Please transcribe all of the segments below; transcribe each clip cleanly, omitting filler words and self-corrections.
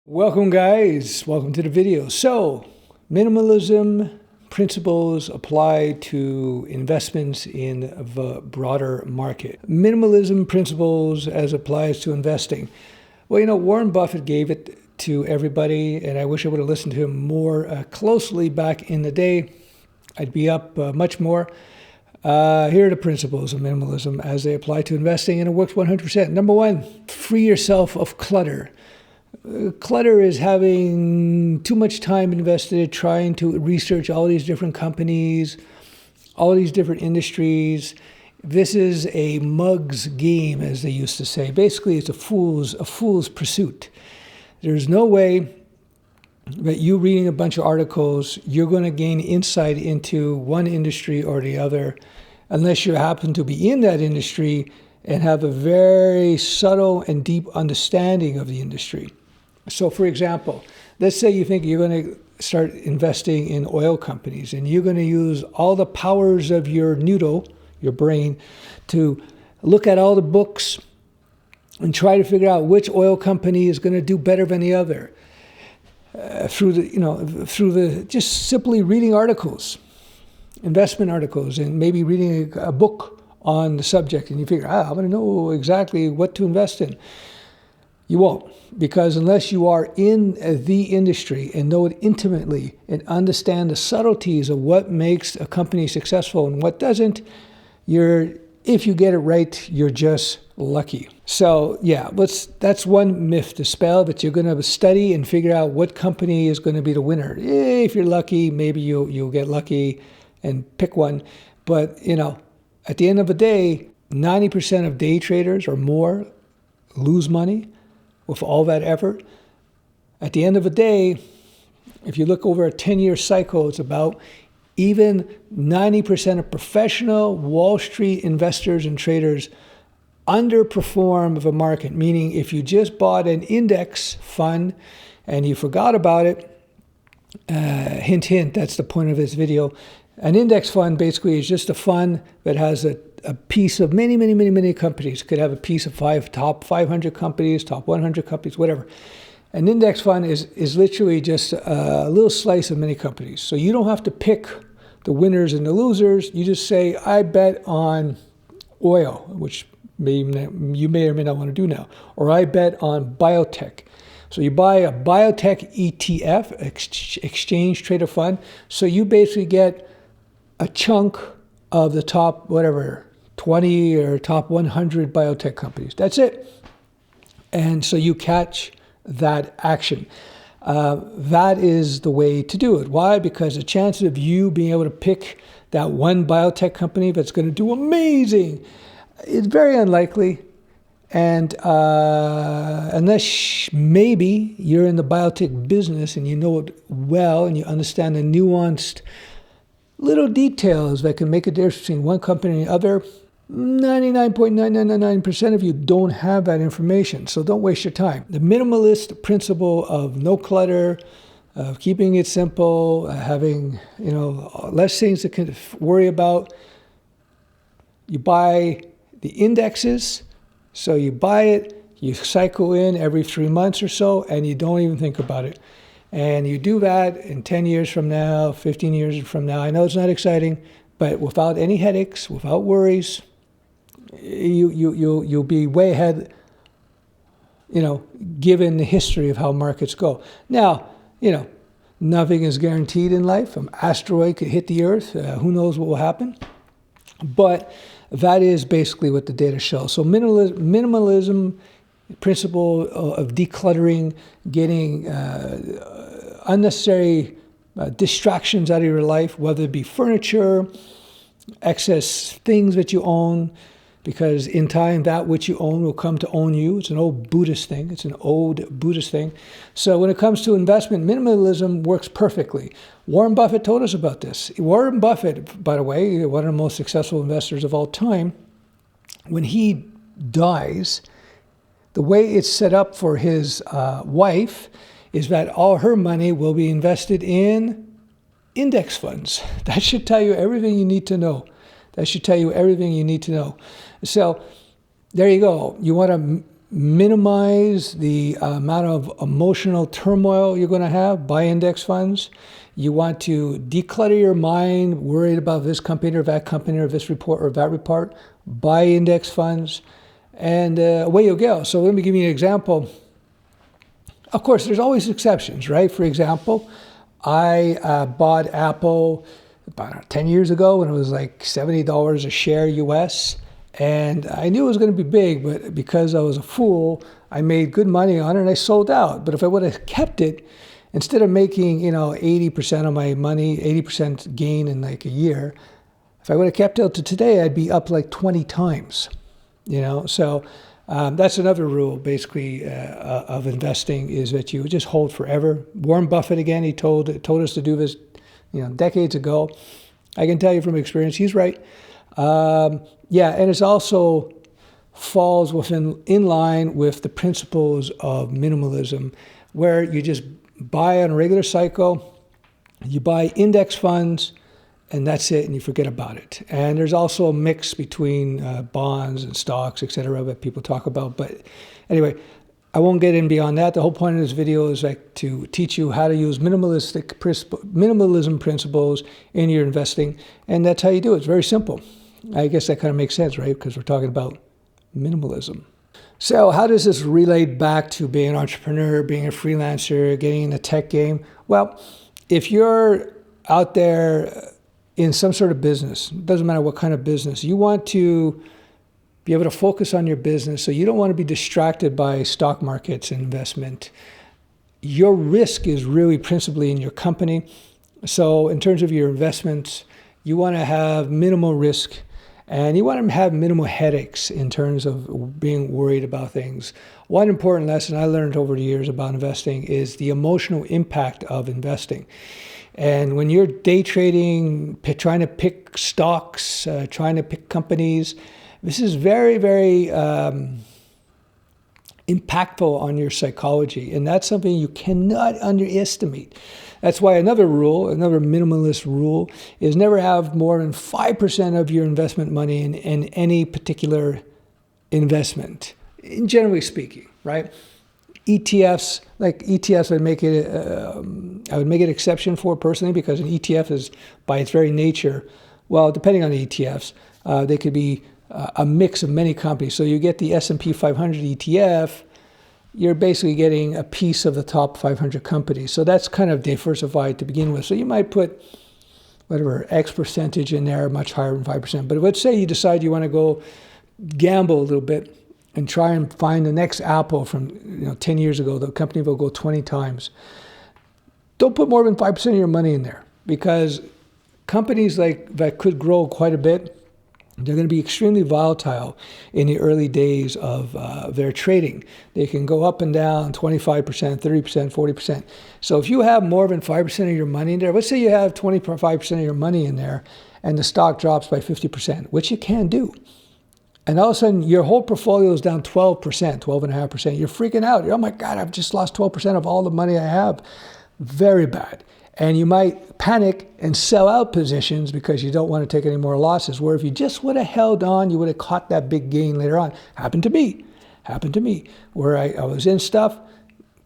Welcome guys, welcome to the video. So, minimalism principles apply to investments in the broader market. Minimalism principles as applies to investing. Well, Warren Buffett gave it to everybody, and I wish I would have listened to him more closely back in the day. I'd be up much more. Here are the principles of minimalism as they apply to investing, and it works 100%. Number one, free yourself of clutter. Clutter is having too much time invested trying to research all these different companies, all these different industries. This is a mug's game, as they used to say. Basically, it's a fool's pursuit. There's no way that you reading a bunch of articles, you're going to gain insight into one industry or the other, unless you happen to be in that industry and have a very subtle and deep understanding of the industry. So, for example, let's say you think you're going to start investing in oil companies, and you're going to use all the powers of your noodle, your brain, to look at all the books and try to figure out which oil company is going to do better than the other. Through the just simply reading articles, investment articles, and maybe reading a book on the subject, and you figure, I'm going to know exactly what to invest in. You won't, because unless you are in the industry and know it intimately and understand the subtleties of what makes a company successful and what doesn't, if you get it right, you're just lucky. So yeah, that's one myth to dispel, that you're going to study and figure out what company is going to be the winner. If you're lucky, maybe you'll get lucky and pick one. But at the end of the day, 90% of day traders or more lose money with all that effort. At the end of the day, if you look over a 10-year cycle, it's about even 90% of professional Wall Street investors and traders underperform the market. Meaning, if you just bought an index fund and you forgot about it, hint, hint, that's the point of this video. An index fund basically is just a fund that has a piece of many companies. It could have a piece of top 500 companies, top 100 companies, whatever. An index fund is literally just a little slice of many companies. So you don't have to pick the winners and the losers. You just say, I bet on oil, which you may or may not want to do now. Or I bet on biotech. So you buy a biotech ETF, exchange traded fund. So you basically get a chunk of the top, 20 or top 100 biotech companies. That's it. And so you catch that action. That is the way to do it. Why? Because the chances of you being able to pick that one biotech company that's going to do amazing is very unlikely. And unless maybe you're in the biotech business and you know it well and you understand the nuanced little details that can make a difference between one company and the other, 99.999% of you don't have that information. So don't waste your time. The minimalist principle of no clutter, of keeping it simple, having less things to worry about. You buy the indexes, so you buy it, you cycle in every 3 months or so, and you don't even think about it. And you do that in 10 years from now, 15 years from now. I know it's not exciting, but without any headaches, without worries, you'll be way ahead, given the history of how markets go. Now, nothing is guaranteed in life. An asteroid could hit the Earth. Who knows what will happen? But that is basically what the data shows. So minimalism principle of decluttering, getting unnecessary distractions out of your life, whether it be furniture, excess things that you own, because in time that which you own will come to own you. It's an old Buddhist thing. So when it comes to investment, minimalism works perfectly. Warren Buffett told us about this. Warren Buffett, by the way, one of the most successful investors of all time, when he dies, the way it's set up for his wife is that all her money will be invested in index funds. That should tell you everything you need to know. So there you go. You want to minimize the amount of emotional turmoil you're going to have. Buy index funds. You want to declutter your mind, worried about this company or that company or this report or that report. Buy index funds, and away you go. So let me give you an example. Of course, there's always exceptions, right? For example, I bought Apple about 10 years ago when it was like $70 a share US. And I knew it was going to be big, but because I was a fool, I made good money on it and I sold out. But if I would have kept it, instead of making, 80% of my money, 80% gain in like a year, if I would have kept it to today, I'd be up like 20 times, So that's another rule, basically, of investing, is that you just hold forever. Warren Buffett, again, he told us to do this, decades ago. I can tell you from experience, he's right. And it's also falls in line with the principles of minimalism, where you just buy on a regular cycle, you buy index funds, and that's it, and you forget about it. And there's also a mix between bonds and stocks, etc., that people talk about. But anyway, I won't get in beyond that. The whole point of this video is like to teach you how to use minimalism principles in your investing, and that's how you do it. It's very simple. I guess that kind of makes sense, right? Because we're talking about minimalism. So how does this relate back to being an entrepreneur, being a freelancer, getting in the tech game? Well, if you're out there in some sort of business, it doesn't matter what kind of business, you want to be able to focus on your business, so you don't want to be distracted by stock markets and investment. Your risk is really principally in your company. So in terms of your investments, you want to have minimal risk, and you want to have minimal headaches in terms of being worried about things. One important lesson I learned over the years about investing is the emotional impact of investing. And when you're day trading, trying to pick stocks, trying to pick companies, this is very, very impactful on your psychology. And that's something you cannot underestimate. That's why another minimalist rule, is never have more than 5% of your investment money in any particular investment, generally speaking, right? ETFs, I would make an exception for personally, because an ETF is, by its very nature, well, depending on the ETFs, they could be a mix of many companies. So you get the S&P 500 ETF, you're basically getting a piece of the top 500 companies. So that's kind of diversified to begin with. So you might put whatever X percentage in there, much higher than 5%. But let's say you decide you want to go gamble a little bit and try and find the next Apple from 10 years ago. The company will go 20 times. Don't put more than 5% of your money in there, because companies that could grow quite a bit, they're going to be extremely volatile in the early days of their trading. They can go up and down 25%, 30%, 40%. So if you have more than 5% of your money in there, let's say you have 25% of your money in there and the stock drops by 50%, which you can do. And all of a sudden your whole portfolio is down 12%, 12.5%. You're freaking out. Oh my God, I've just lost 12% of all the money I have. Very bad. And you might panic and sell out positions because you don't want to take any more losses, where if you just would have held on, you would have caught that big gain later on. Happened to me, where I was in stuff,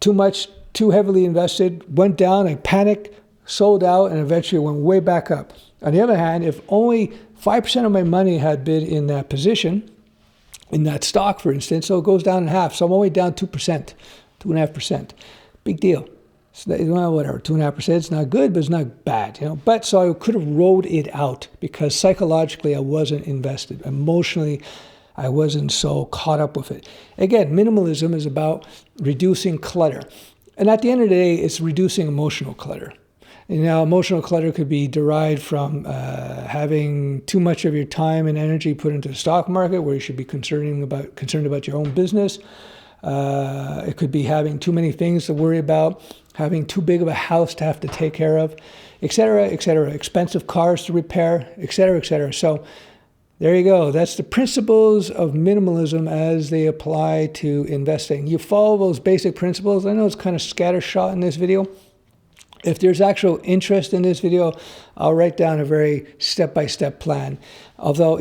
too heavily invested, went down, I panicked, sold out, and eventually went way back up. On the other hand, if only 5% of my money had been in that position, in that stock, for instance, so it goes down in half. So I'm only down 2%, 2.5%. Big deal. So whatever, 2.5%, it's not good, but it's not bad, But so I could have rode it out, because psychologically I wasn't invested. Emotionally, I wasn't so caught up with it. Again, minimalism is about reducing clutter. And at the end of the day, it's reducing emotional clutter. And now, emotional clutter could be derived from having too much of your time and energy put into the stock market, where you should be concerned about your own business. It could be having too many things to worry about, having too big of a house to have to take care of, et cetera, expensive cars to repair, et cetera. So there you go. That's the principles of minimalism as they apply to investing. You follow those basic principles. I know it's kind of scattershot in this video, If there's actual interest in this video, I'll write down a very step-by-step plan. Although,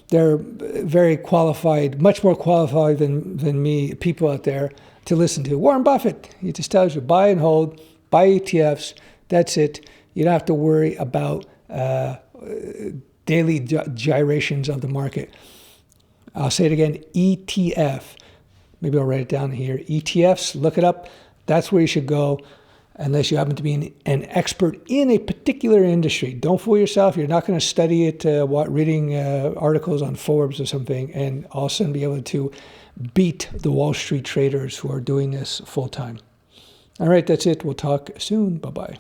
they're very qualified, much more qualified than me, people out there to listen to. Warren Buffett, he just tells you, buy and hold, buy ETFs, that's it. You don't have to worry about daily gyrations of the market. I'll say it again, ETF. Maybe I'll write it down here. ETFs, look it up. That's where you should go. Unless you happen to be an expert in a particular industry. Don't fool yourself. You're not going to study it reading articles on Forbes or something and all of a sudden be able to beat the Wall Street traders who are doing this full time. All right, that's it. We'll talk soon. Bye-bye.